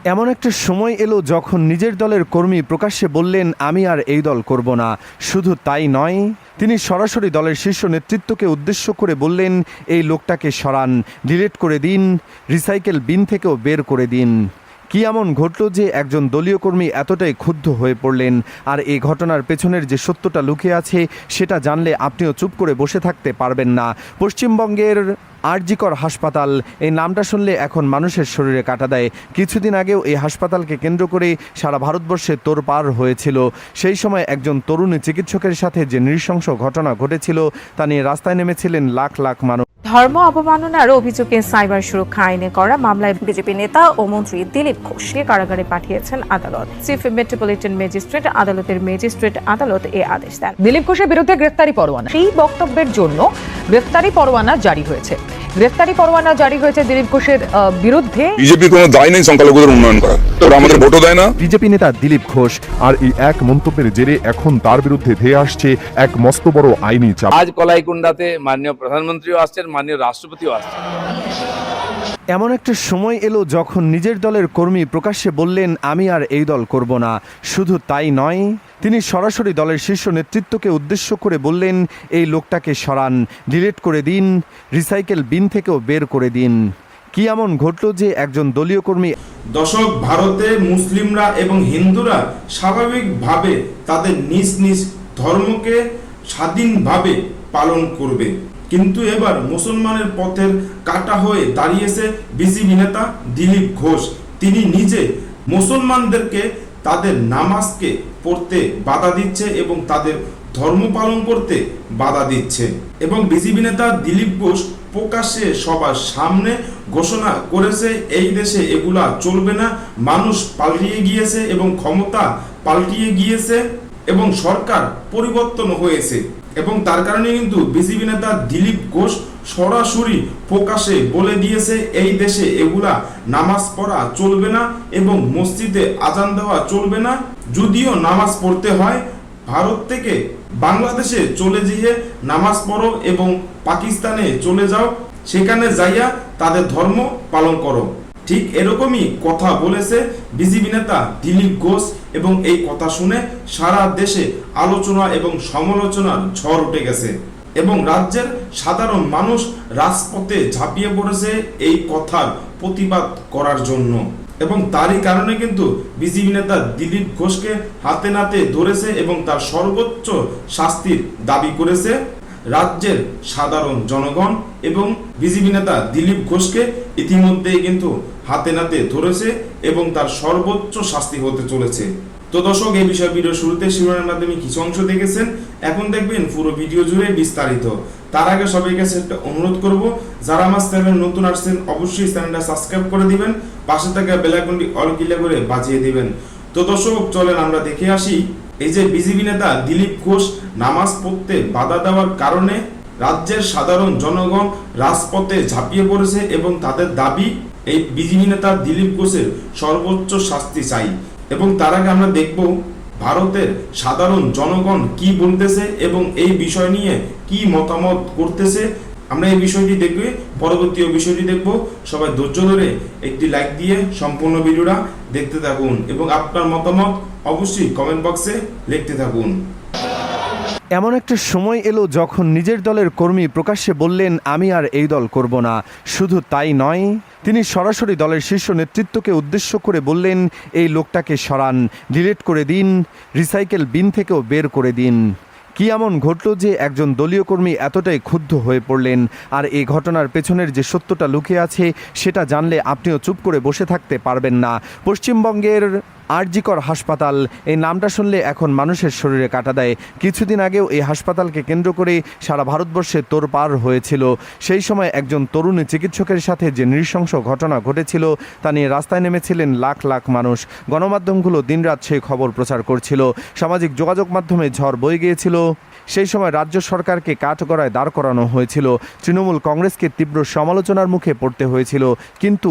এমন একটা সময় এলো যখন নিজের দলের কর্মী প্রকাশ্যে বললেন, আমি আর এই দল করব না। শুধু তাই নয়, তিনি সরাসরি দলের শীর্ষ নেতৃত্বকে উদ্দেশ্য করে বললেন, এই লোকটাকে সরান, ডিলিট করে দিন, রিসাইকেল বিন থেকেও বের করে দিন। কি এমন ঘটল যে একজন দলীয় কর্মী এতটাই ক্ষুব্ধ হয়ে পড়লেন? আর এই ঘটনার পেছনের যে সত্যটা লুকিয়ে আছে সেটা জানলে আপনিও চুপ করে বসে থাকতে পারবেন না। পশ্চিমবঙ্গের আরজিকর হাসপাতাল, এই নামটা শুনলে এখন মানুষের শরীরে কাঁটা দেয়। কিছুদিন আগেও এই হাসপাতালকে কেন্দ্র করে সারা ভারতবর্ষে তোড়পাড় হয়েছিল। সেই সময় একজন তরুণী চিকিৎসকের সাথে যে নৃশংস ঘটনা ঘটেছিল তা নিয়ে রাস্তায় নেমেছিলেন লাখ লাখ মানুষ। ধর্ম অবমাননার অভিযোগে সাইবার সুরক্ষা আইনে করা মামলায় বিজেপি নেতা ও মন্ত্রী দিলীপ ঘোষকে কারাগারে পাঠিয়েছেন আদালত। চিফ মেট্রোপলিটন ম্যাজিস্ট্রেট আদালতের ম্যাজিস্ট্রেট আদালত এই আদেশ দেন। দিলীপ ঘোষের বিরুদ্ধে গ্রেফতারি পরোয়ানা, সেই বক্তব্যের জন্য গ্রেফতারি পরোয়ানা জারি হয়েছে। গ্রেফতারি পরোয়ানা জারি হয়েছে দিলীপ ঘোষের বিরুদ্ধে। বিজেপি কোনো দায় নেই সংখ্যালঘুদের উন্নয়ন করা, ওরা আমাদের ভোটও দেয় না। বিজেপি নেতা দিলীপ ঘোষ আর এই এক মন্তব্যের জেরে এখন তার বিরুদ্ধে ধেয়ে আসছে এক মস্ত বড় আইনি চাপ। আজ কলাইকুণ্ডাতে মাননীয় প্রধানমন্ত্রীও আসছেন, মাননীয় রাষ্ট্রপতিও আসছেন। এমন একটা সময় এলো যখন নিজের দলের কর্মী প্রকাশ্যে বললেন, আমি আর এই দল করব না। শুধু তাই নয়, তিনি সরাসরি দলের শীর্ষ নেতৃত্বকে উদ্দেশ্য করে বললেন, এই লোকটাকে সরান, ডিলিট করে দিন, রিসাইকেল বিন থেকেও বের করে দিন। কি এমন ঘটল যে একজন দলীয় কর্মী। দর্শক, ভারতে মুসলিমরা এবং হিন্দুরা স্বাভাবিকভাবে তাদের নিজ নিজ ধর্মকে স্বাধীনভাবে পালন করবে, কিন্তু এবার মুসলমানের পথের কাটা হয়ে দাঁড়িয়েছে বিজেপি নেতা দিলীপ ঘোষ। তিনি নিজে মুসলমানদেরকে তাদের নামাজকে পড়তে বাধা দিচ্ছে এবং তাদের ধর্ম পালন করতে বাধা দিচ্ছে। এবং বিজেপি নেতা দিলীপ ঘোষ প্রকাশ্যে সবার সামনে ঘোষণা করেছে, এই দেশে এগুলা চলবে না। মানুষ পাল্টিয়ে গিয়েছে এবং ক্ষমতা পাল্টিয়ে গিয়েছে এবং সরকার পরিবর্তন হয়েছে। এবং তার কারণে কিন্তু বিজেপি নেতা দিলীপ ঘোষ সরাসরি প্রকাশে বলে দিয়েছে, এই দেশে এগুলা নামাজ পড়া চলবে না এবং মসজিদে আজান দেওয়া চলবে না। যদিও নামাজ পড়তে হয়, ভারত থেকে বাংলাদেশে চলে যেয়ে নামাজ পড়ো এবং পাকিস্তানে চলে যাও, সেখানে যাইয়া তাদের ধর্ম পালন করো। ঠিক এরকমই কথা বলেছে বিজেপি নেতা দিলীপ ঘোষ এবং এই কথা শুনে সারা দেশে আলোচনা এবং সমালোচনার ঝড় উঠে গেছে এবং রাজ্যের সাধারণ মানুষ রাজপথে ঝাঁপিয়ে পড়েছে এই কথার প্রতিবাদ করার জন্য। এবং তারই কারণে কিন্তু বিজেপি নেতা দিলীপ ঘোষকে হাতে নাতে ধরেছে এবং তার সর্বোচ্চ শাস্তির দাবি করেছে রাজ্যের সাধারণ জনগণ। এবং বিজেপি নেতা দিলীপ ঘোষকে ইতিমধ্যেই কিন্তু হাতে নাতে ধরেছে এবং তার সর্বোচ্চ শাস্তি হতে চলেছে। তো দর্শক, এই বিষয়ে ভিডিও শুরুতে শিরোনামের মাধ্যমে কিছু অংশ দেখেছেন, এখন দেখবেন পুরো ভিডিও জুড়ে বিস্তারিত। তার আগে সবাই কাছে একটা অনুরোধ করব, যারা আমার চ্যানেলে নতুন আসছেন অবশ্যই চ্যানেলটা সাবস্ক্রাইব করে দিবেন, পাশে থাকা বেল আইকনটি অল ক্লিক করে বাজিয়ে দিবেন। তো দর্শক, চলেন আমরা দেখে আসি। এই যে বিজেপি নেতা দিলীপ ঘোষ নামাজ পড়তে বাধা দেওয়ার কারণে রাজ্যের সাধারণ জনগণ রাজপথে ঝাঁপিয়ে পড়েছে এবং তাদের দাবি এই বিজেপি নেতা দিলীপ ঘোষের সর্বোচ্চ শাস্তি চাই। এবং তার আগে আমরা দেখব ভারতের সাধারণ জনগণ কি বলতেছে এবং এই বিষয় নিয়ে কি মতামত করতেছে। আমরা এই বিষয়টি দেখব, পরবর্তী বিষয়টি দেখব। সবাই ধৈর্য ধরে একটি লাইক দিয়ে সম্পূর্ণ ভিডিওটা দেখতে থাকুন এবং আপনার মতামত অবশ্যই কমেন্ট বক্সে লিখতে থাকুন। এমন একটা সময় এলো যখন নিজের দলের কর্মী প্রকাশ্যে বললেন, আমি আর এই দল করব না। শুধু তাই নয়, তিনি সরাসরি দলের শীর্ষ নেতৃত্বকে উদ্দেশ্য করে বললেন, এই লোকটাকে সরান, ডিলিট করে দিন, রিসাইকেল বিন থেকেও বের করে দিন। কি এমন ঘটল যে একজন দলীয় কর্মী এতটাই ক্ষুব্ধ হয়ে পড়লেন? আর এই ঘটনার পেছনের যে সত্যটা লুকিয়ে আছে সেটা জানলে আপনিও চুপ করে বসে থাকতে পারবেন না। পশ্চিমবঙ্গের আরজিকর হাসপাতাল, এই নামটা শুনলে এখন মানুষের শরীরে কাঁটা দেয়। কিছুদিন আগেও এই হাসপাতালকে কেন্দ্র করে সারা ভারতবর্ষে তোড়পাড় হয়েছিল। সেই সময় একজন তরুণী চিকিৎসকের সাথে যে নৃশংস ঘটনা ঘটেছিল তা নিয়ে রাস্তায় নেমেছিলেন লাখ লাখ মানুষ। গণমাধ্যমগুলো দিনরাত সেই খবর প্রচার করছিল, সামাজিক যোগাযোগ মাধ্যমে ঝড় বয়ে গিয়েছিল। সেই সময় রাজ্য সরকারকে কাঠগড়ায় দাঁড় করানো হয়েছিল, তৃণমূল কংগ্রেসকে তীব্র সমালোচনার মুখে পড়তে হয়েছিল। কিন্তু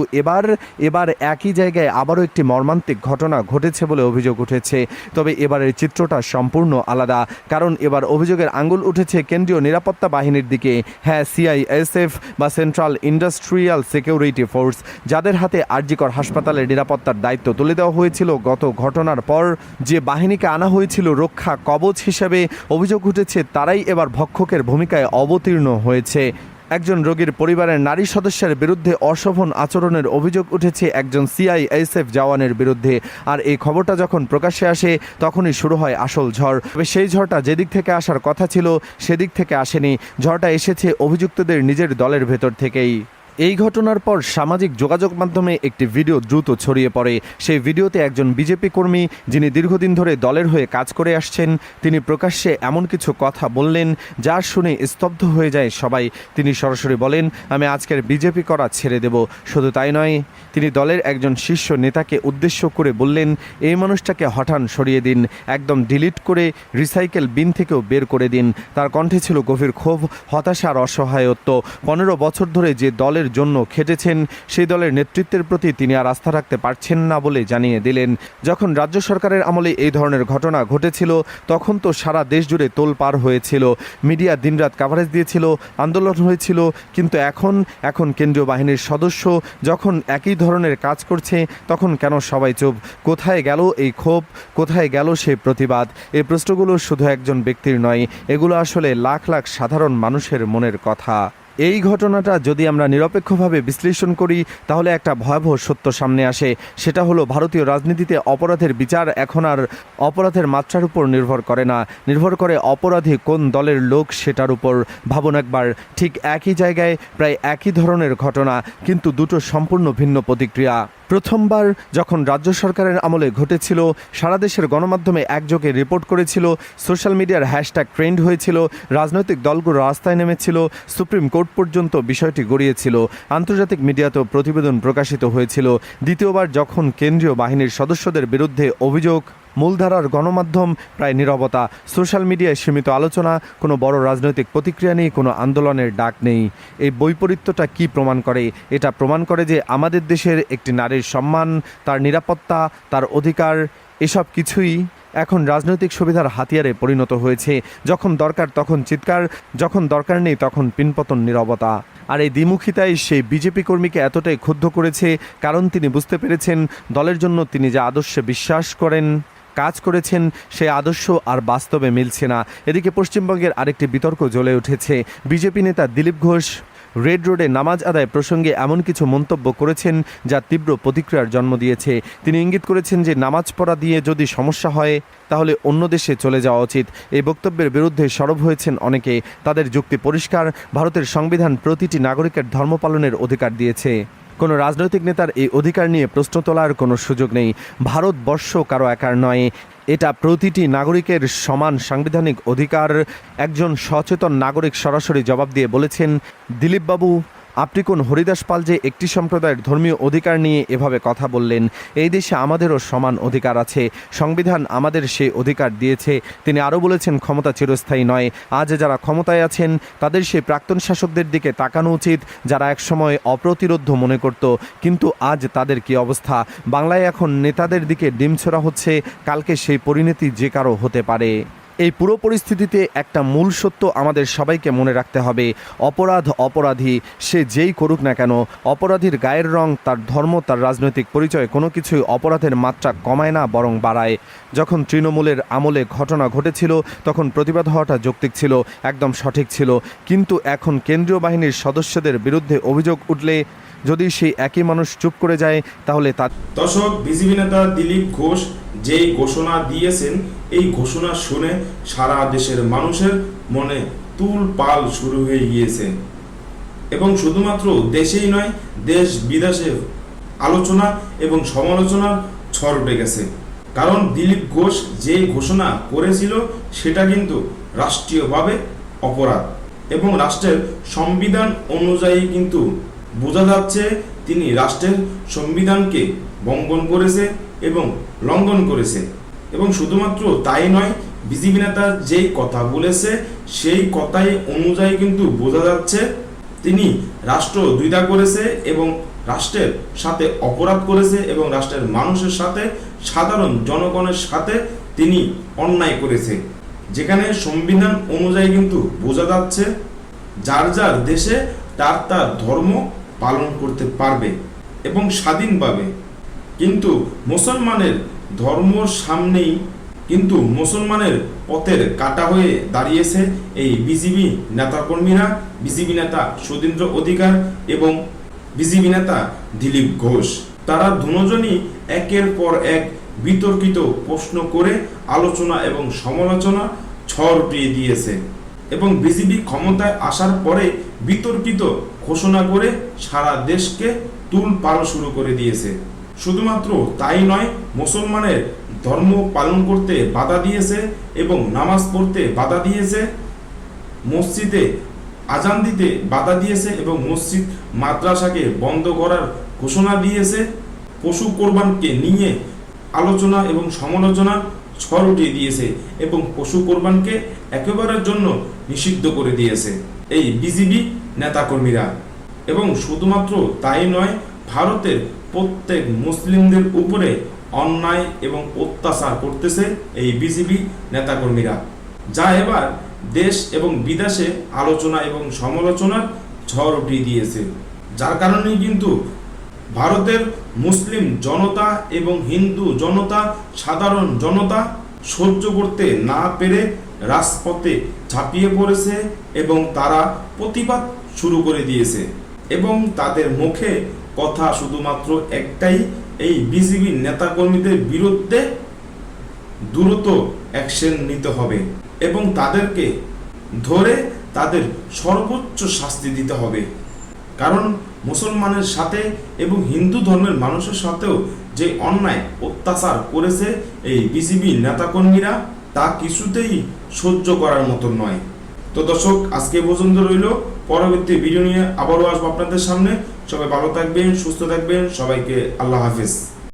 এবার একই জায়গায় আবারও একটি মর্মান্তিক ঘটনা ঘটেছে বলে অভিযোগ উঠেছে। তবে এবারের চিত্রটা সম্পূর্ণ আলাদা, কারণ এবার অভিযোগের আঙুল উঠেছে কেন্দ্রীয় নিরাপত্তা বাহিনীর দিকে। হ্যাঁ, সিআইএসএফ বা সেন্ট্রাল ইন্ডাস্ট্রিয়াল সিকিউরিটি ফোর্স, যাদের হাতে আরজিকর হাসপাতালের নিরাপত্তার দায়িত্ব তুলে দেওয়া হয়েছিল গত ঘটনার পর, যে বাহিনীকে আনা হয়েছিল রক্ষা কবচ হিসেবে, অভিযোগ উঠেছে তারাই এবার ভক্ষকের ভূমিকায় অবতীর্ণ হয়েছে। একজন রোগীর পরিবারের নারী সদস্যের বিরুদ্ধে অশোভন আচরণের অভিযোগ উঠেছে একজন সিআইএসএফ জওয়ানের বিরুদ্ধে। আর এই খবরটা যখন প্রকাশ্যে আসে তখনই শুরু হয় আসল ঝড়। তবে সেই ঝড়টা যেদিক থেকে আসার কথা ছিল সেদিক থেকে আসেনি, ঝড়টা এসেছে অভিযুক্তদের নিজের দলের ভেতর থেকেই। এই ঘটনার পর সামাজিক যোগাযোগ মাধ্যমে একটি ভিডিও দ্রুত ছড়িয়ে পড়ে। সেই ভিডিওতে একজন বিজেপি কর্মী, যিনি দীর্ঘদিন ধরে দলের হয়ে কাজ করে আসছেন, তিনি প্রকাশ্যে এমন কিছু কথা বললেন যা শুনে স্তব্ধ হয়ে যায় সবাই। তিনি সরাসরি বলেন, আমি আজকের বিজেপি করা ছেড়ে দেব। শুধু তাই নয়, তিনি দলের একজন শীর্ষ নেতাকে উদ্দেশ্য করে বললেন, এই মানুষটাকে হঠাৎ সরিয়ে দিন, একদম ডিলিট করে রিসাইকেল বিন থেকেও বের করে দিন। তার কণ্ঠে ছিল গভীর ক্ষোভ, হতাশা আর অসহায়ত্ব। 15 বছর ধরে যে দলের জন্য খেটেছেন, সেই দলের নেতৃত্বের প্রতি তিনি আর আস্থা রাখতে পারছেন না বলে জানিয়ে দিলেন। যখন রাজ্য সরকারের আমলে এই ধরনের ঘটনা ঘটেছিল তখন তো সারা দেশ জুড়ে তোলপাড় হয়েছিল, মিডিয়া দিনরাত কাভারেজ দিয়েছিল, আন্দোলন হয়েছিল। কিন্তু এখন কেন্দ্রীয় বাহিনীর সদস্য যখন একই ধরনের কাজ করছে তখন কেন সবাই চুপ? কোথায় গেল এই ক্ষোভ? কোথায় গেল সেই প্রতিবাদ? এই প্রশ্নগুলো শুধু একজন ব্যক্তির নয়, এগুলো আসলে লাখ লাখ সাধারণ মানুষের মনের কথা। এই ঘটনাটা যদি আমরা নিরপেক্ষভাবে বিশ্লেষণ করি তাহলে একটা ভয়াবহ সত্য সামনে আসে। সেটা হলো, ভারতীয় রাজনীতিতে অপরাধের বিচার এখন আর অপরাধের মাত্রার উপর নির্ভর করে না, নির্ভর করে অপরাধী কোন দলের লোক সেটার উপর। ভাবুন একবার, ঠিক একই জায়গায় প্রায় একই ধরনের ঘটনা, কিন্তু দুটো সম্পূর্ণ ভিন্ন প্রতিক্রিয়া। প্রথমবার যখন রাজ্য সরকারের আমলে ঘটেছিল, সারা দেশের গণমাধ্যমে একযোগে রিপোর্ট করেছিল, সোশ্যাল মিডিয়ার হ্যাশট্যাগ ট্রেন্ড হয়েছিল, রাজনৈতিক দলগুলো রাস্তায় নেমেছিল, সুপ্রিম কোর্ট পর্যন্ত বিষয়টি গড়িয়েছিল, আন্তর্জাতিক মিডিয়াতেও প্রতিবেদন প্রকাশিত হয়েছিল। দ্বিতীয়বার যখন কেন্দ্রীয় বাহিনীর সদস্যদের বিরুদ্ধে অভিযোগ, মূলধারার গণমাধ্যম প্রায় নীরবতা, সোশ্যাল মিডিয়ায় সীমিত আলোচনা, কোনো বড় রাজনৈতিক প্রতিক্রিয়া নেই, কোনো আন্দোলনের ডাক নেই। এই বৈপরীত্যটা কি প্রমাণ করে? এটা প্রমাণ করে যে আমাদের দেশের একটি নারীর সম্মান, তার নিরাপত্তা, তার অধিকার, এসব কিছুই এখন রাজনৈতিক সুবিধার হাতিয়ারে পরিণত হয়েছে। যখন দরকার তখন চিৎকার, যখন দরকার নেই তখন পিনপতন, নীরবতা। আর এই দ্বিমুখিতাই সেই বিজেপি কর্মীকে এতটাই ক্ষুব্ধ করেছে, কারণ তিনি বুঝতে পেরেছেন দলের জন্য তিনি যে আদর্শে বিশ্বাস করেন, কাজ করেছেন, সেই আদর্শ আর বাস্তবে মিলছে না। এদিকে পশ্চিমবঙ্গের আরেকটি বিতর্ক জ্বলে উঠেছে। বিজেপি নেতা দিলীপ ঘোষ রেড রোডে নামাজ আদায় প্রসঙ্গে এমন কিছু মন্তব্য করেছেন যা তীব্র প্রতিক্রিয়ার জন্ম দিয়েছে। তিনি ইঙ্গিত করেছেন যে নামাজ পড়া দিয়ে যদি সমস্যা হয় তাহলে অন্য দেশে চলে যাওয়া উচিত। এই বক্তব্যের বিরুদ্ধে সরব হয়েছেন অনেকে। তাদের যুক্তি পরিষ্কার, ভারতের সংবিধান প্রতিটি নাগরিকের ধর্ম পালনের অধিকার দিয়েছে। কোনো রাজনৈতিক নেতার এই অধিকার নিয়ে প্রশ্ন তোলার কোনো সুযোগ নেই। ভারতবর্ষ কারো একার নয়, এটা প্রতিটি নাগরিকের সমান সাংবিধানিক অধিকার। একজন সচেতন নাগরিক সরাসরি জবাব দিয়ে বলেছেন, দিলীপবাবু, আপনি কোন হরিদাস পাল যে একটি সম্প্রদায়ের ধর্মীয় অধিকার নিয়ে এভাবে কথা বললেন? এই দেশে আমাদেরও সমান অধিকার আছে, সংবিধান আমাদের সেই অধিকার দিয়েছে। তিনি আরও বলেছেন, ক্ষমতা চিরস্থায়ী নয়। আজ যারা ক্ষমতায় আছেন তাদের সেই প্রাক্তন শাসকদের দিকে তাকানো উচিত, যারা একসময় অপ্রতিরোধ্য মনে করত, কিন্তু আজ তাদের কি অবস্থা? বাংলায় এখন নেতাদের দিকে ডিম ছোড়া হচ্ছে, কালকে সেই পরিণতি যে কারো হতে পারে। এই পুরো পরিস্থিতিতে একটা মূল সত্য আমাদের সবাইকে মনে রাখতে হবে, অপরাধ অপরাধী, সে যেই করুক না কেন। অপরাধীর গায়ের রং, তার ধর্ম, তার রাজনৈতিক পরিচয় কোনো কিছুই অপরাধের মাত্রা কমায় না, বরং বাড়ায়। যখন তৃণমূলের আমলে ঘটনা ঘটেছিল তখন প্রতিবাদ হওয়াটা যৌক্তিক ছিল, একদম সঠিক ছিল। কিন্তু এখন কেন্দ্রীয় বাহিনীর সদস্যদের বিরুদ্ধে অভিযোগ উঠলে যদি সেই একই মানুষ চুপ করে যায় তাহলে তার দর্শক, বিজেপি নেতা দিলীপ ঘোষ যেই ঘোষণা দিয়েছেন, এই ঘোষণা শুনে সারা দেশের মানুষের মনে তুলপাল শুরু হয়ে গিয়েছে এবং শুধুমাত্র দেশেই নয়, দেশ বিদেশে আলোচনা এবং সমালোচনার ঝড় উঠে গেছে। কারণ দিলীপ ঘোষ যে ঘোষণা করেছিল সেটা কিন্তু রাষ্ট্রীয়ভাবে অপরাধ এবং রাষ্ট্রের সংবিধান অনুযায়ী কিন্তু বোঝা যাচ্ছে তিনি রাষ্ট্রের সংবিধানকে ভঙ্গন করেছে এবং লঙ্ঘন করেছে। এবং শুধুমাত্র তাই নয়, বিজেপি নেতা যেই কথা বলেছে সেই কথাই অনুযায়ী কিন্তু বোঝা যাচ্ছে তিনি রাষ্ট্র দ্বিধা করেছে এবং রাষ্ট্রের সাথে অপরাধ করেছে এবং রাষ্ট্রের মানুষের সাথে, সাধারণ জনগণের সাথে তিনি অন্যায় করেছে। যেখানে সংবিধান অনুযায়ী কিন্তু বোঝা যাচ্ছে যার যার দেশে তার তার ধর্ম পালন করতে পারবে এবং স্বাধীনভাবে। কিন্তু মুসলমানের ধর্মর সামনেই কিন্তু মুসলমানের পথের কাটা হয়ে দাঁড়িয়েছে এই বিজিবি নেতাকর্মীরা, বিজিবি নেতা সুধীন্দ্র অধিকার এবং বিজিবি নেতা দিলীপ ঘোষ। তারা দুজনই একের পর এক বিতর্কিত প্রশ্ন করে আলোচনা এবং সমালোচনা ঝড় উঠিয়ে দিয়েছে এবং বিজিবি ক্ষমতায় আসার পরে বিতর্কিত ঘোষণা করে সারা দেশকে তুলপাড় শুরু করে দিয়েছে। শুধুমাত্র তাই নয়, মুসলমানের ধর্ম পালন করতে বাধা দিয়েছে এবং নামাজ পড়তে বাধা দিয়েছে, মসজিদে আজান দিতে বাধা দিয়েছে এবং মসজিদ মাদ্রাসাকে বন্ধ করার ঘোষণা দিয়েছে। পশু কোরবানকে নিয়ে আলোচনা এবং সমালোচনা ঝড় উঠিয়ে দিয়েছে এবং পশু কোরবানকে একেবারের জন্য নিষিদ্ধ করে দিয়েছে এই বিজিবি নেতাকর্মীরা। এবং শুধুমাত্র তাই নয়, ভারতের প্রত্যেক মুসলিমদের উপরে অন্যায় এবং অত্যাচার করতেছে এই বিজিবি নেতাকর্মীরা, যা এবার দেশ এবং বিদেশে আলোচনা এবং সমালোচনার ঝড় উঠিয়ে দিয়েছে। যার কারণেই কিন্তু ভারতের মুসলিম জনতা এবং হিন্দু জনতা, সাধারণ জনতা সহ্য করতে না পেরে রাজপথে ঝাঁপিয়ে পড়েছে এবং তারা প্রতিবাদ শুরু করে দিয়েছে এবং তাদের মুখে কথা শুধুমাত্র একটাই, এই বিজিবি নেতাকর্মীদের বিরুদ্ধে দ্রুত অ্যাকশন নিতে হবে এবং তাদেরকে ধরে তাদের সর্বোচ্চ শাস্তি দিতে হবে। কারণ মুসলমানের সাথে এবং হিন্দু ধর্মের মানুষের সাথেও যে অন্যায় অত্যাচার করেছে এই বিজিবি নেতাকর্মীরা, তা কিছুতেই সহ্য করার মতো নয়। তো দর্শক, আজকে পর্যন্ত রইল, পরবর্তী ভিডিও নিয়ে আবারও আসবো আপনাদের সামনে। সবাই ভালো থাকবেন, সুস্থ থাকবেন, সবাইকে আল্লাহ হাফেজ।